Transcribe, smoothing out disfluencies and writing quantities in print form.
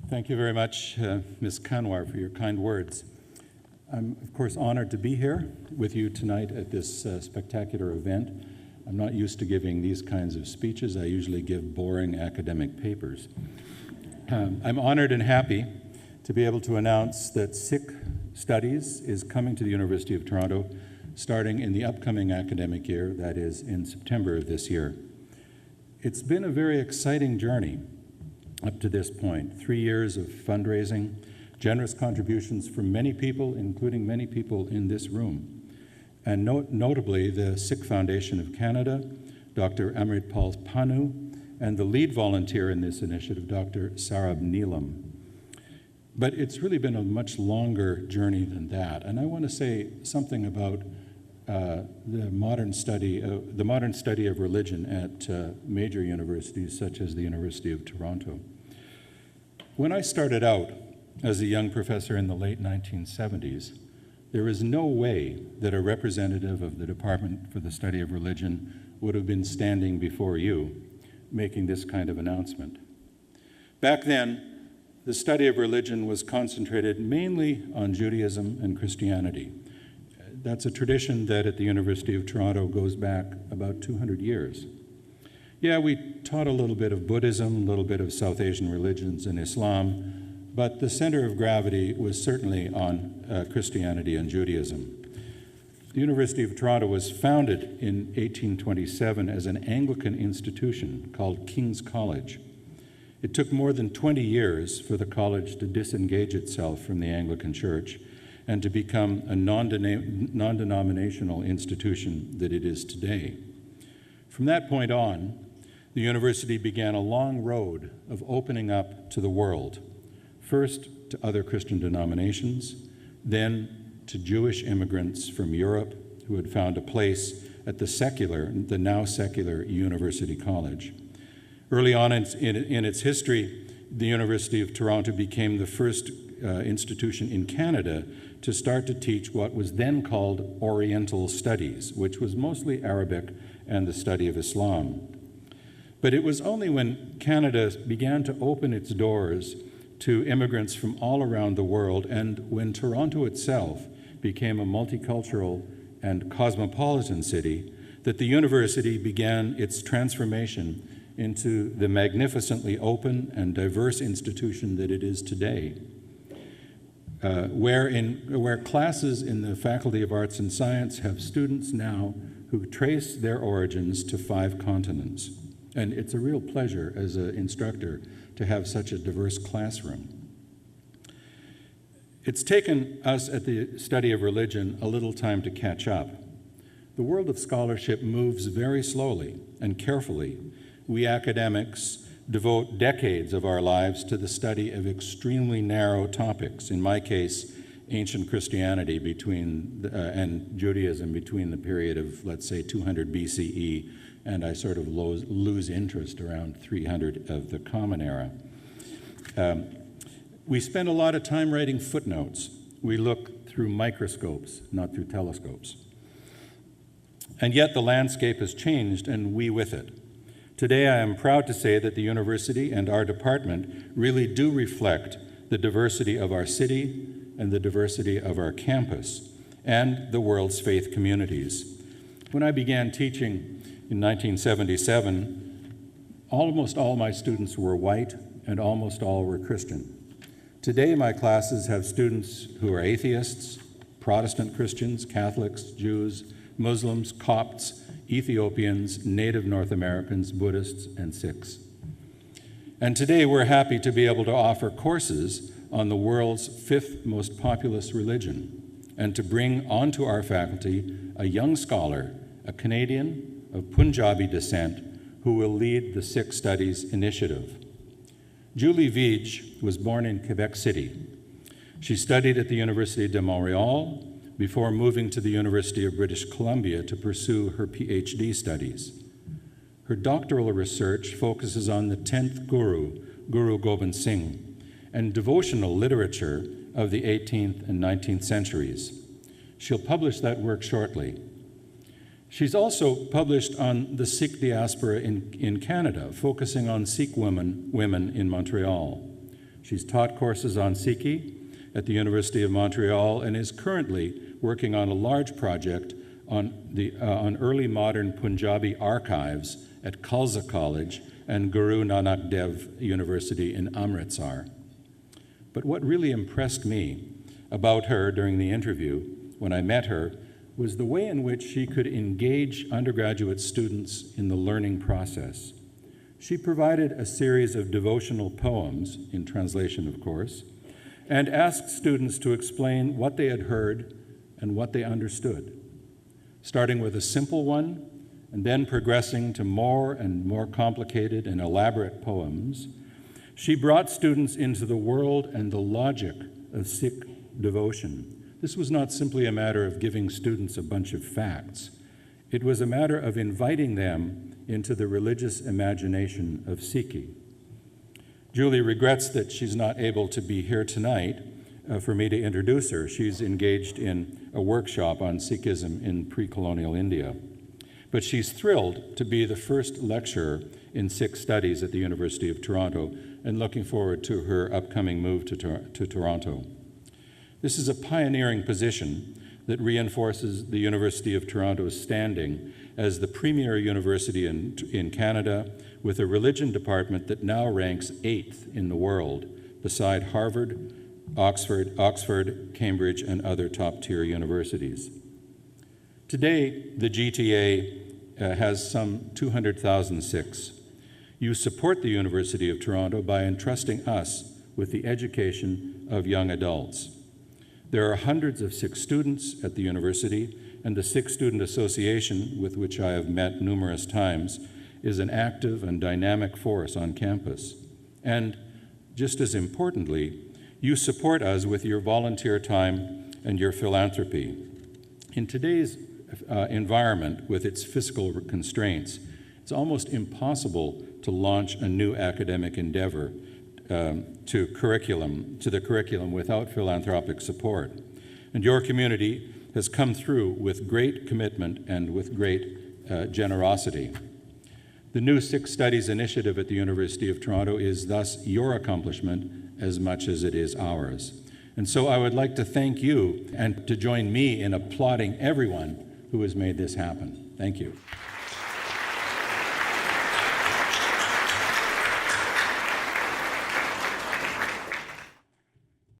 Thank you very much, Ms. Kanwar, for your kind words. I'm, of course, honored to be here with you tonight at this spectacular event. I'm not used to giving these kinds of speeches. I usually give boring academic papers. I'm honored and happy to be able to announce that Sikh Studies is coming to the University of Toronto starting in the upcoming academic year, that is in September of this year. It's been a very exciting journey up to this point. 3 years of fundraising, generous contributions from many people, including many people in this room, and notably the Sikh Foundation of Canada, Dr. Amritpal Panu, and the lead volunteer in this initiative, Dr. Sarab Neelam. But it's really been a much longer journey than that, and I want to say something about the modern study of religion at major universities such as the University of Toronto. When I started out as a young professor in the late 1970s, there is no way that a representative of the Department for the Study of Religion would have been standing before you making this kind of announcement. Back then, the study of religion was concentrated mainly on Judaism and Christianity. That's a tradition that at the University of Toronto goes back about 200 years. Yeah, we taught a little bit of Buddhism, a little bit of South Asian religions and Islam, but the center of gravity was certainly on Christianity and Judaism. The University of Toronto was founded in 1827 as an Anglican institution called King's College. It took more than 20 years for the college to disengage itself from the Anglican Church and to become a non-denominational institution that it is today. From that point on, the university began a long road of opening up to the world, first to other Christian denominations, then to Jewish immigrants from Europe who had found a place at the now secular University College. Early on in its history, the University of Toronto became the first institution in Canada to start to teach what was then called Oriental Studies, which was mostly Arabic and the study of Islam. But it was only when Canada began to open its doors to immigrants from all around the world, and when Toronto itself became a multicultural and cosmopolitan city, that the university began its transformation into the magnificently open and diverse institution that it is today, where classes in the Faculty of Arts and Science have students now who trace their origins to 5 continents. And it's a real pleasure as an instructor to have such a diverse classroom. It's taken us at the Study of Religion a little time to catch up. The world of scholarship moves very slowly and carefully. We academics devote decades of our lives to the study of extremely narrow topics, in my case, ancient Christianity and Judaism between the period of, let's say, 200 BCE, and I sort of lose interest around 300 of the Common Era. We spend a lot of time writing footnotes. We look through microscopes, not through telescopes. And yet the landscape has changed, and we with it. Today I am proud to say that the university and our department really do reflect the diversity of our city and the diversity of our campus and the world's faith communities. When I began teaching in 1977, almost all my students were white and almost all were Christian. Today, my classes have students who are atheists, Protestant Christians, Catholics, Jews, Muslims, Copts, Ethiopians, Native North Americans, Buddhists, and Sikhs. And today, we're happy to be able to offer courses on the world's 5th most populous religion and to bring onto our faculty a young scholar, a Canadian of Punjabi descent, who will lead the Sikh Studies Initiative. Julie Vij was born in Quebec City. She studied at the Université de Montréal before moving to the University of British Columbia to pursue her PhD studies. Her doctoral research focuses on the 10th Guru, Guru Gobind Singh, and devotional literature of the 18th and 19th centuries. She'll publish that work shortly. She's also published on the Sikh diaspora in Canada, focusing on Sikh women in Montreal. She's taught courses on Sikhi at the University of Montreal and is currently working on a large project on early modern Punjabi archives at Khalsa College and Guru Nanak Dev University in Amritsar. But what really impressed me about her during the interview, when I met her, was the way in which she could engage undergraduate students in the learning process. She provided a series of devotional poems, in translation of course, and asked students to explain what they had heard and what they understood, starting with a simple one and then progressing to more and more complicated and elaborate poems. She brought students into the world and the logic of Sikh devotion. This was not simply a matter of giving students a bunch of facts. It was a matter of inviting them into the religious imagination of Sikhi. Julie regrets that she's not able to be here tonight for me to introduce her. She's engaged in a workshop on Sikhism in pre-colonial India. But she's thrilled to be the first lecturer in Sikh studies at the University of Toronto and looking forward to her upcoming move to Toronto. This is a pioneering position that reinforces the University of Toronto's standing as the premier university in Canada, with a religion department that now ranks 8th in the world, beside Harvard, Oxford, Cambridge, and other top-tier universities. Today, the GTA has some 200,000 Sikhs. You support the University of Toronto by entrusting us with the education of young adults. There are hundreds of Sikh students at the university, and the Sikh Student Association, with which I have met numerous times, is an active and dynamic force on campus. And just as importantly, you support us with your volunteer time and your philanthropy. In today's environment, with its fiscal constraints, it's almost impossible to launch a new academic endeavor to the curriculum without philanthropic support. And your community has come through with great commitment and with great generosity. The new Sikh Studies Initiative at the University of Toronto is thus your accomplishment as much as it is ours. And so I would like to thank you and to join me in applauding everyone who has made this happen. Thank you.